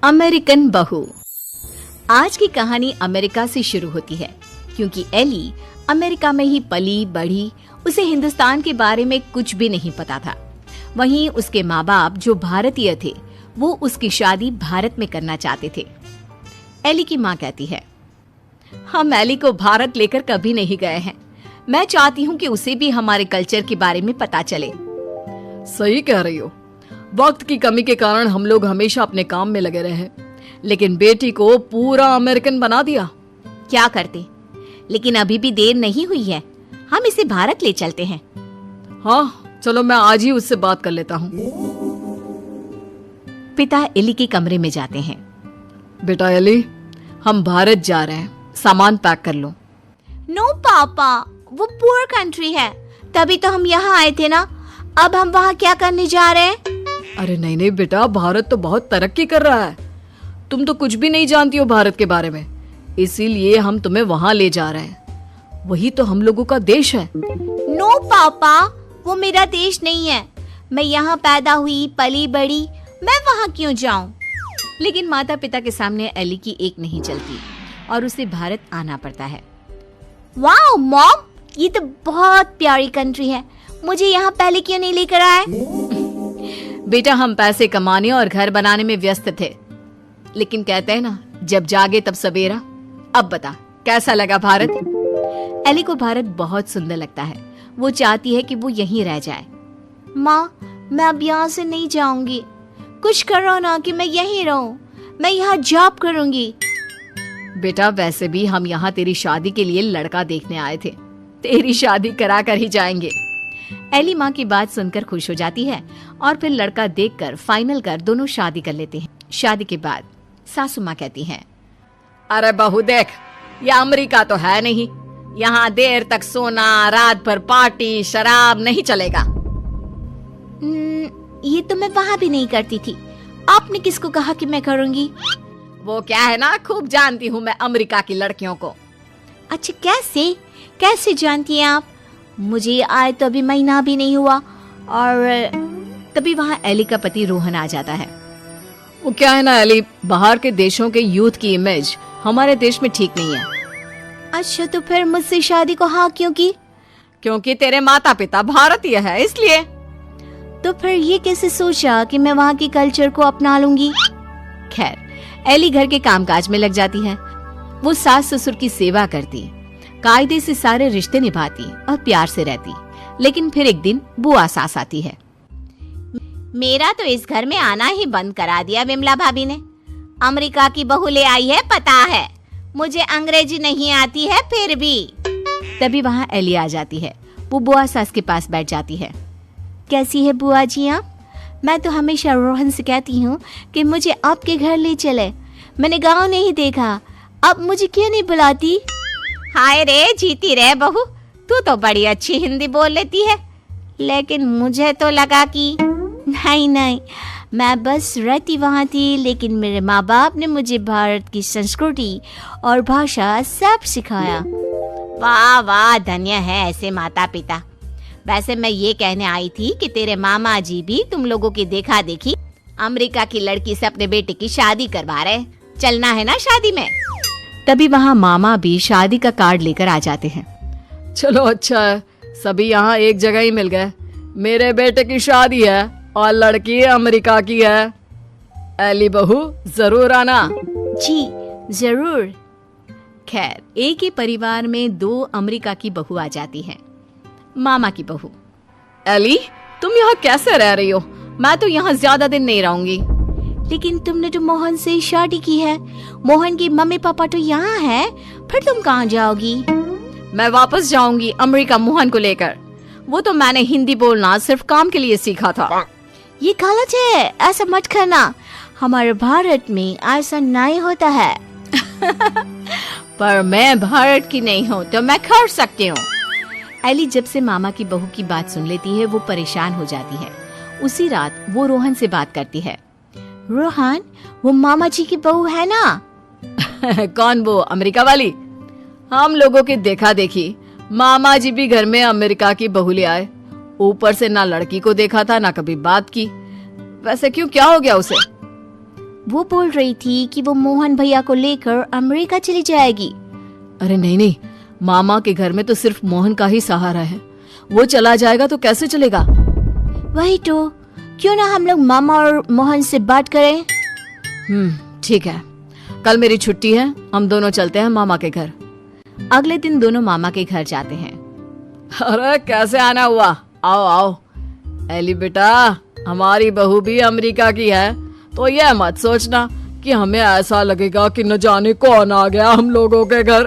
American बहू। आज की कहानी अमेरिका से शुरू होती है क्योंकि एली अमेरिका में ही पली बढ़ी। उसे हिंदुस्तान के बारे में कुछ भी नहीं पता था। वहीं उसके माँ बाप जो भारतीय थे वो उसकी शादी भारत में करना चाहते थे। एली की माँ कहती है, हम एली को भारत लेकर कभी नहीं गए हैं। मैं चाहती हूँ कि उसे भी हमारे कल्चर के बारे में पता चले। सही कह रही हो। वक्त की कमी के कारण हम लोग हमेशा अपने काम में लगे रहे, लेकिन बेटी को पूरा अमेरिकन बना दिया। क्या करते, लेकिन अभी भी देर नहीं हुई है। हम इसे भारत ले चलते हैं। हाँ चलो, मैं आज ही उससे बात कर लेता हूँ। पिता एली के कमरे में जाते हैं। बेटा एली, हम भारत जा रहे हैं, सामान पैक कर लो। नो पापा, वो पुअर कंट्री है, तभी तो हम यहाँ आए थे ना। अब हम वहाँ क्या करने जा रहे हैं? अरे नहीं नहीं बेटा, भारत तो बहुत तरक्की कर रहा है। तुम तो कुछ भी नहीं जानती हो भारत के बारे में, इसीलिए हम तुम्हें वहाँ ले जा रहे हैं। वही तो हम लोगों का देश है। नो पापा, वो मेरा देश नहीं है। मैं यहाँ पैदा हुई पली बड़ी, मैं वहाँ क्यों जाऊँ? लेकिन माता पिता के सामने एली की एक नहीं चलती और उसे भारत आना पड़ता है। वाओ मॉम, ये तो बहुत प्यारी कंट्री है। मुझे यहाँ पहले क्यों नहीं लेकर आए? बेटा, हम पैसे कमाने और घर बनाने में व्यस्त थे, लेकिन कहते हैं ना, जब जागे तब सवेरा। अब बता, कैसा लगा भारत? एली को भारत बहुत सुंदर लगता है। वो चाहती है कि वो यहीं रह जाए। माँ, मैं अब यहाँ से नहीं जाऊंगी। कुछ करो ना कि मैं यहीं रहूं। मैं यहाँ जॉब करूंगी। बेटा, वैसे भी हम यहाँ तेरी शादी के लिए लड़का देखने आए थे। तेरी शादी करा कर ही जाएंगे। एली माँ की बात सुनकर खुश हो जाती है और फिर लड़का देखकर फाइनल कर दोनों शादी कर लेते हैं। शादी के बाद सासू माँ कहती हैं, अरे बहू देख, ये अमेरिका तो है नहीं। यहाँ देर तक सोना, रात भर पार्टी, शराब नहीं चलेगा। ये तो मैं वहाँ भी नहीं करती थी। आपने किसको कहा कि मैं करूँगी? वो क्या है ना, खूब जानती हूँ मैं अमेरिका की लड़कियों को। अच्छा, कैसे जानती हैं आप? मुझे आए तो अभी महीना भी नहीं हुआ। और तभी वहाँ एली का पति रोहन आ जाता है। वो क्या है ना एली, बाहर के देशों के यूथ की इमेज हमारे देश में ठीक नहीं है। अच्छा, तो फिर मुझसे शादी को हाँ क्यों की? क्योंकि तेरे माता पिता भारतीय है, इसलिए। तो फिर ये कैसे सोचा कि मैं वहाँ की कल्चर को अपना लूंगी? खैर, एली घर के कामकाज में लग जाती है। वो सास ससुर की सेवा करती, कायदे से सारे रिश्ते निभाती और प्यार से रहती। लेकिन फिर एक दिन बुआ सास आती है। मेरा तो इस घर में आना ही बंद करा दिया विमला भाभी ने। अमेरिका की बहू ले आई है, पता है। मुझे अंग्रेजी नहीं आती है फिर भी। तभी वहाँ एली आ जाती है। वो बुआ सास के पास बैठ जाती है। कैसी है बुआ जी आप? मैं तो हमेशा रोहन से कहती हूँ कि मुझे आपके घर ले चले। मैंने गाँव नहीं देखा, अब मुझे क्यों नहीं बुलाती? हाय रे, जीती रहे बहू, तू तो बड़ी अच्छी हिंदी बोल लेती है। लेकिन मुझे तो लगा कि नहीं, मैं बस रहती वहाँ थी, लेकिन मेरे माँ बाप ने मुझे भारत की संस्कृति और भाषा सब सिखाया। वाह वाह, धन्य है ऐसे माता पिता। वैसे मैं ये कहने आई थी कि तेरे मामा जी भी तुम लोगों की देखा देखी अमेरिका की लड़की से अपने बेटे की शादी करवा रहे। चलना है ना शादी में? तभी वहाँ मामा भी शादी का कार्ड लेकर आ जाते हैं। चलो अच्छा है, सभी यहाँ एक जगह ही मिल गए। मेरे बेटे की शादी है और लड़की अमेरिका की है। एली बहू, जरूर आना। जी जरूर। खैर, एक ही परिवार में दो अमेरिका की बहू आ जाती है। मामा की बहू, एली तुम यहाँ कैसे रह रही हो? मैं तो यहाँ ज्यादा दिन नहीं रहूंगी। लेकिन तुमने तो मोहन से शादी की है। मोहन की मम्मी पापा तो यहाँ है, फिर तुम कहाँ जाओगी? मैं वापस जाऊंगी अमेरिका मोहन को लेकर। वो तो मैंने हिंदी बोलना सिर्फ काम के लिए सीखा था। ये गलत है, ऐसा मत करना। हमारे भारत में ऐसा नहीं होता है। पर मैं भारत की नहीं हूँ तो मैं कर सकती हूँ। एली जब से मामा की बहू की बात सुन लेती है वो परेशान हो जाती है। उसी रात वो रोहन से बात करती है। रोहन, वो मामा जी की बहू है ना? कौन, वो अमेरिका वाली? हम लोगों की देखा देखी मामा जी भी घर में अमेरिका की बहू ले आए। ऊपर से ना लड़की को देखा था, ना कभी बात की। वैसे क्यों, क्या हो गया उसे? वो बोल रही थी कि वो मोहन भैया को लेकर अमेरिका चली जाएगी। अरे नहीं नहीं, मामा के घर में तो सिर्फ मोहन का ही सहारा है। वो चला जाएगा तो कैसे चलेगा? वही तो, क्यों ना हम लोग मामा और मोहन से बात करें। ठीक है, कल मेरी छुट्टी है, हम दोनों चलते हैं मामा के घर। अगले दिन दोनों मामा के घर जाते हैं। अरे कैसे आना हुआ, आओ आओ। एली बेटा, हमारी बहू भी अमेरिका की है, तो यह मत सोचना कि हमें ऐसा लगेगा कि न जाने कौन आ गया हम लोगों के घर।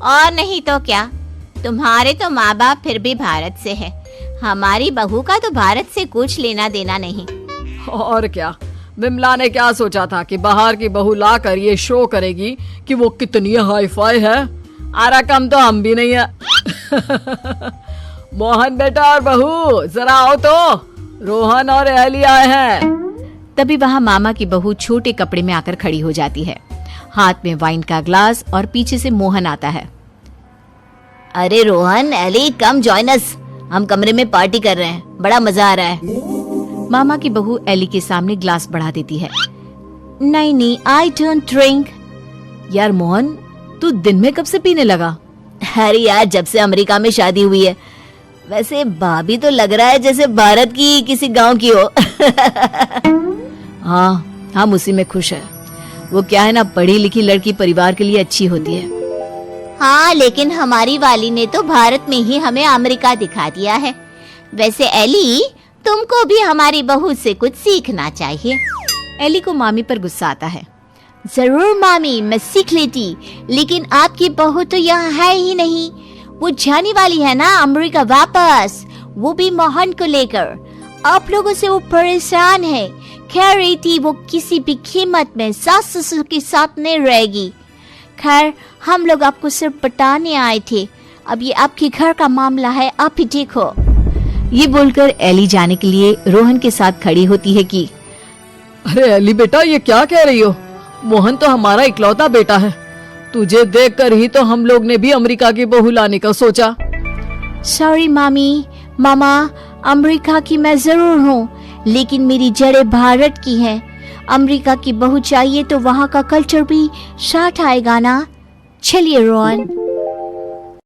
और नहीं तो क्या, तुम्हारे तो माँ बाप फिर भी भारत से है, हमारी बहू का तो भारत से कुछ लेना देना नहीं। और क्या, विमला ने क्या सोचा था कि बाहर की बहू लाकर ये शो करेगी कि वो कितनी हाई फाई है। आरा कम तो हम भी नहीं है। मोहन बेटा और बहू जरा आओ तो, रोहन और एली आए हैं। तभी वहाँ मामा की बहू छोटे कपड़े में आकर खड़ी हो जाती है, हाथ में वाइन का ग्लास, और पीछे से मोहन आता है। अरे Rohan, Ellie, come join us, हम कमरे में पार्टी कर रहे हैं, बड़ा मजा आ रहा है। मामा की बहू एली के सामने ग्लास बढ़ा देती है। नहीं नहीं, आई डोंट ड्रिंक। यार मोहन, तू दिन में कब से पीने लगा? अरे यार, जब से अमेरिका में शादी हुई है। वैसे भाभी तो लग रहा है जैसे भारत की किसी गांव की हो। हाँ, हम उसी में खुश है। वो क्या है ना, पढ़ी लिखी लड़की परिवार के लिए अच्छी होती है। हाँ, लेकिन हमारी वाली ने तो भारत में ही हमें अमेरिका दिखा दिया है। वैसे एली, तुमको भी हमारी बहू से कुछ सीखना चाहिए। एली को मामी पर गुस्सा आता है। जरूर मामी, मैं सीख लेती, लेकिन आपकी बहू तो यहाँ है ही नहीं। वो जाने वाली है ना अमेरिका वापस, वो भी मोहन को लेकर। आप लोगों से वो परेशान है, कह रही थी वो किसी भी कीमत में सास ससुर के साथ नहीं रहेगी। खैर, हम लोग आपको सिर्फ बताने आए थे, अब ये आपके घर का मामला है, आप ही देखो। ये बोलकर एली जाने के लिए रोहन के साथ खड़ी होती है कि अरे एली बेटा, ये क्या कह रही हो? मोहन तो हमारा इकलौता बेटा है। तुझे देखकर ही तो हम लोग ने भी अमेरिका की बहू लाने का सोचा। सॉरी मामी, मामा, अमेरिका की मैं जरूर हूँ, लेकिन मेरी जड़ें भारत की हैं। अमेरिका की बहू चाहिए तो वहाँ का कल्चर भी साथ आएगा ना। चलिए रोहन।